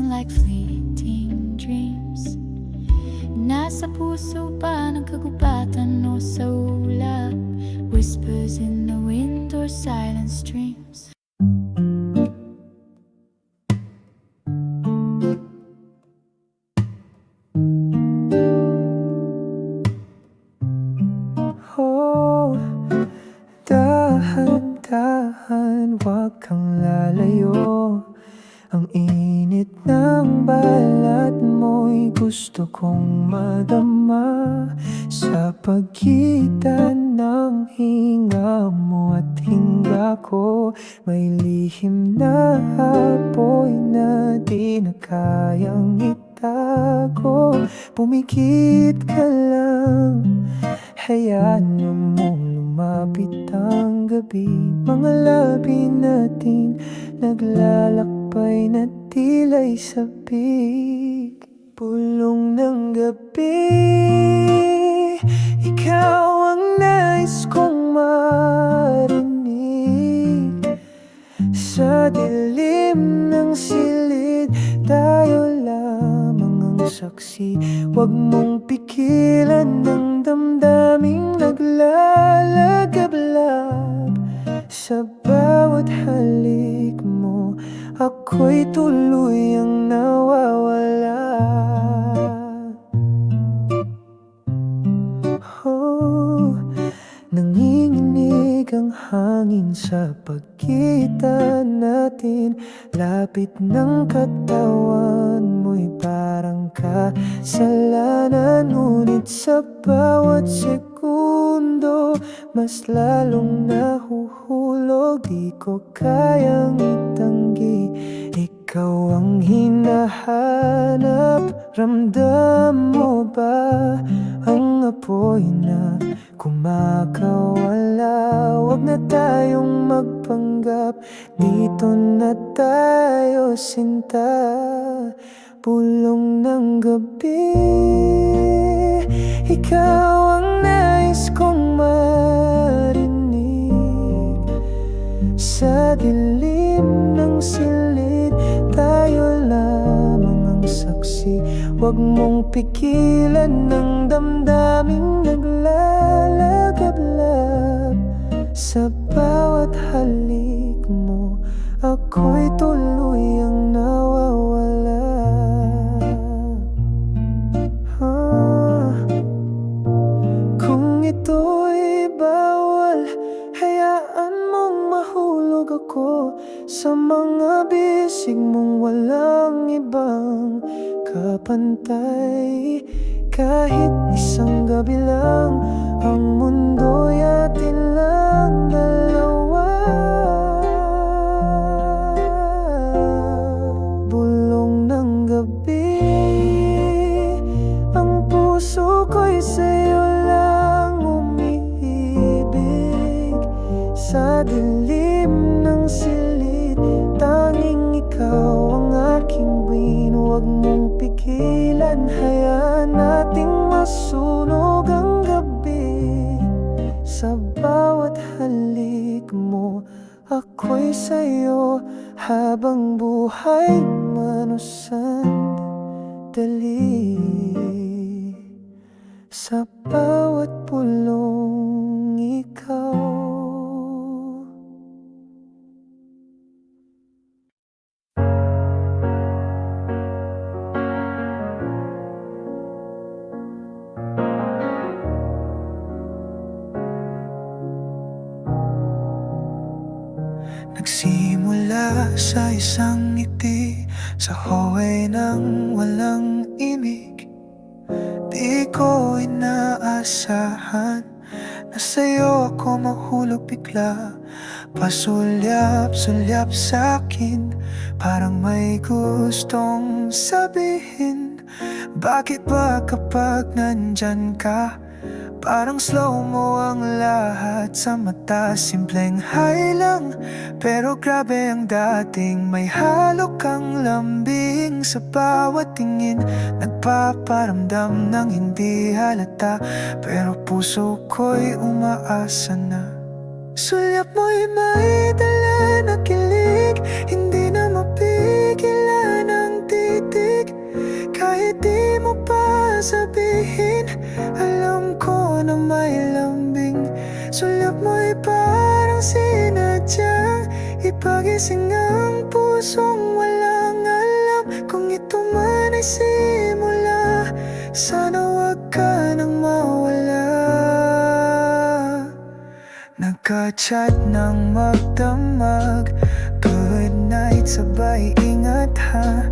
passing like fleeting dreams. Nasa puso ba ng kagubatan o sa ulap? Whispers in the wind or silent streams. Oh, dahan-dahan, wag kang lalayo. Ang init ng balat mo'y gusto kong madama. Sa pagitan ng hinga mo at hinga ko, may lihim na apoy na di na kayang itago. Pumikit ka lang, hayaan mong lumapit ang gabi. Mga labi natin naglalakbay na tila'y sabik. Pulong ng gabi, ikaw ang nais kong marinig. Sa dilim ng silid, tayo lamang ang saksi. Huwag mong pigilan ng damdaming naglalagablab. Sa bawat halik mo, ako'y tuluyang nawawala. Oh, nanginginig ang hangin sa pagitan natin. Lapit ng katawan mo'y parang kasalanan. Ngunit sa bawat segundo, mas lalong nahuhulog. Di ko kayang itanggi, ikaw ang hinahanap. Ramdam mo ba ang apoy na kumakawala? Huwag na tayong magpanggap, dito na tayo sinta. Pulong ng gabi, ikaw ang nais kong marinig. Sa dilim ng silid, tayo lamang ang saksi. Huwag mong pigilan ng damdaming naglalagablab. Sa bawat halik mo, ako'y tuluyang nawawala. Kung ito'y bawal, hayaan mong mahulog ako sa mga bisig mong walang ibang kapantay. Kahit isang gabi lang, ang mundo'y atin lang dalawa. Bulong ng gabi, ang puso ko'y sa'yo lang umiibig. Sa dilim ng silid, tanging ikaw ang aking buwin. Huwag mong pigilan, hayaan nating masunog ang gabi. Sa bawat halik mo, ako'y sa'yo habang buhay man o sandali. Sa bawat pulong ikaw. Nagsimula sa isang ngiti, sa hallway ng walang imig. Di ko inaasahan na sa'yo ako mahulog bigla. Pasulyap-sulyap sa'kin, parang may gustong sabihin. Bakit ba kapag nandyan ka, parang slow-mo ang lahat sa mata? Simpleng hi lang, pero grabe ang dating. May halo kang lambing sa bawat tingin, nagpaparamdam ng hindi halata, pero puso ko'y umaasa na. Sulyap mo'y may dala na kilig, hindi na mapigilan ang titig. sabihin. Alam ko na may lambing, sulyap mo'y parang sinadyang ipagising ang pusong walang alam. Kung ito man ay simula, sana wag ka nang mawala. Nagka-chat ng magdamag, good night, sabay ingat ha.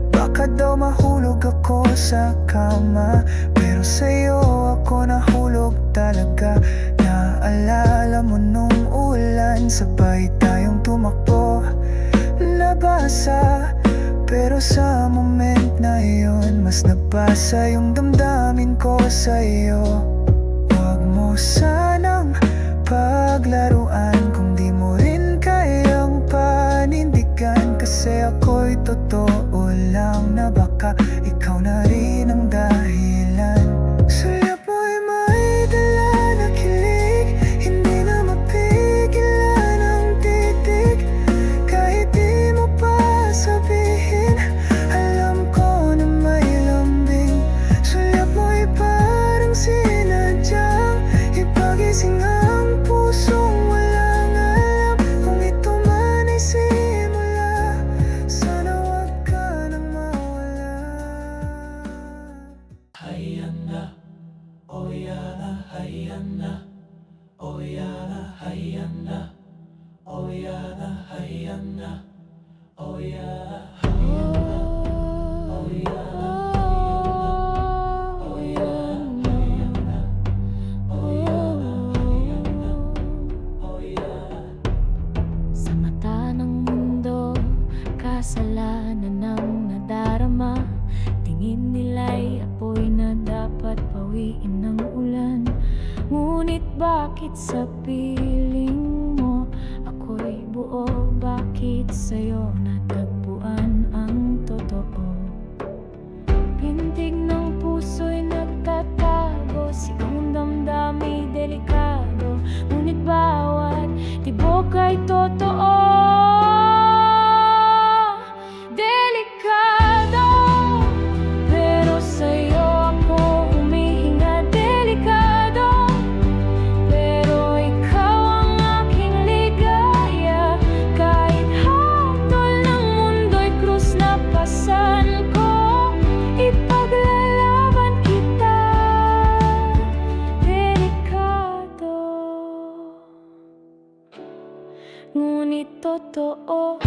Baka daw mahulog ako sa kama, pero sa'yo ako nahulog talaga. Naalala mo nung ulan, sabay tayong tumakbo. Nabasa, pero sa moment na yun, mas nabasa yung damdamin ko sa'yo. Huwag mo sanang paglaruan kung di mo rin kayang panindigan. Kasi ako'y totoo lang na baka ikaw na rin ang dahilan. Sulyap mo'y may dala na kilig, hindi na mapigilan ang titig. Kahit di mo pa sabihin, alam ko na may lambing. Sulyap mo'y parang sinadyang ipagising ang pusong walang alam. Kung ito man ay simula, sana wag ka nang mawala. Hayan na, oh yana, hayan na, oh yana, hayan na, oh yana, hayan na, oh yana, hayan na, oh yana, oh yana, hayan na, oh yana, hayan na, oh yana. Sa mata ng mundo, kasalanan ang nadarama. Tingin nila'y apoy na dapat pawiin ng ulan. Ngunit bakit sa piling mo ako'y buo? Bakit sa'yo natagpuan ang totoo? Pintig ng puso'y nagtatago, sigang damdamay delikado. Ngunit bawat tibok ay totoo. Delikado, pero sa'yo ako humihinga. Delikado, pero ikaw ang aking ligaya. Kahit hatol ng mundo'y krus na pasan ko, ipaglalaban kita. Delikado, ngunit totoo.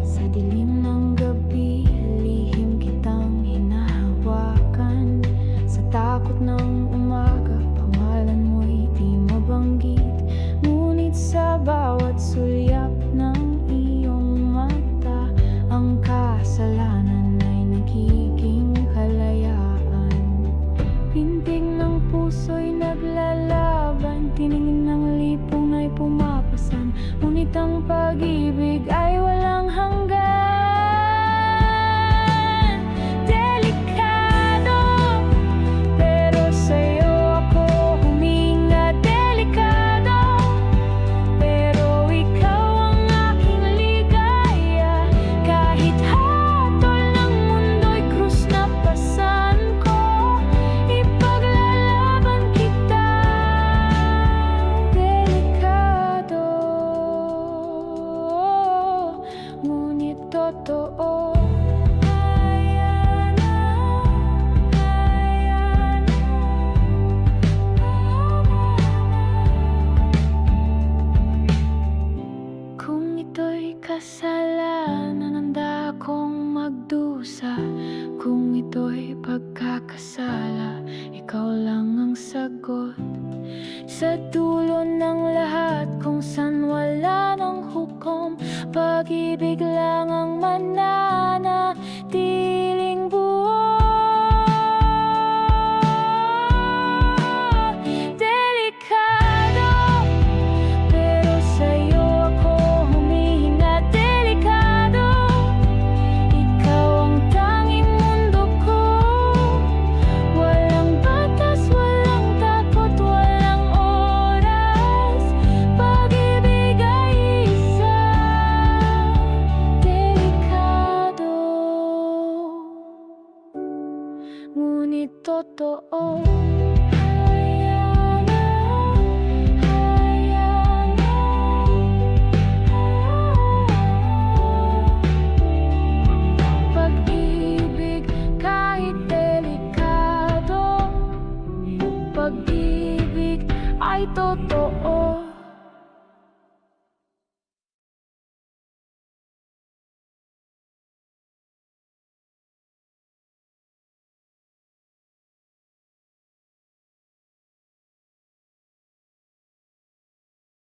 Sa dilim ng gabi, lihim kitang hinahawakan. Sa takot ng umaga, pangalan mo'y di mabanggit. Ngunit sa bawat sulyap ng iyong mata, ang kasalanan ay nagiging kalayaan. Pintig ng puso'y naglalaban, tiningin ng lipong na'y pumapasan. Ngunit ang pag-ibig ay walang hanggan. Delikado, pero sa'yo ako huminga. Delikado, pero ikaw ang aking ligaya. Kahit hatol ng mundo'y krus na pasan ko, ipaglalaban kita. Delikado, ngunit totoo. Ayan na, ayan na. Kung ito'y kasalanan, handa akong magdusa. Kung ito'y pagkakasala, ikaw lang ang sagot. Sa dulo ng lahat, kung saan wala ng hukom, pag-ibig lang ang mananatiling buo. Delikado, pero sa'yo ako humihinga. Delikado, ikaw ang tanging mundo ko. Walang batas, walang takot, walang oras. ay totoo.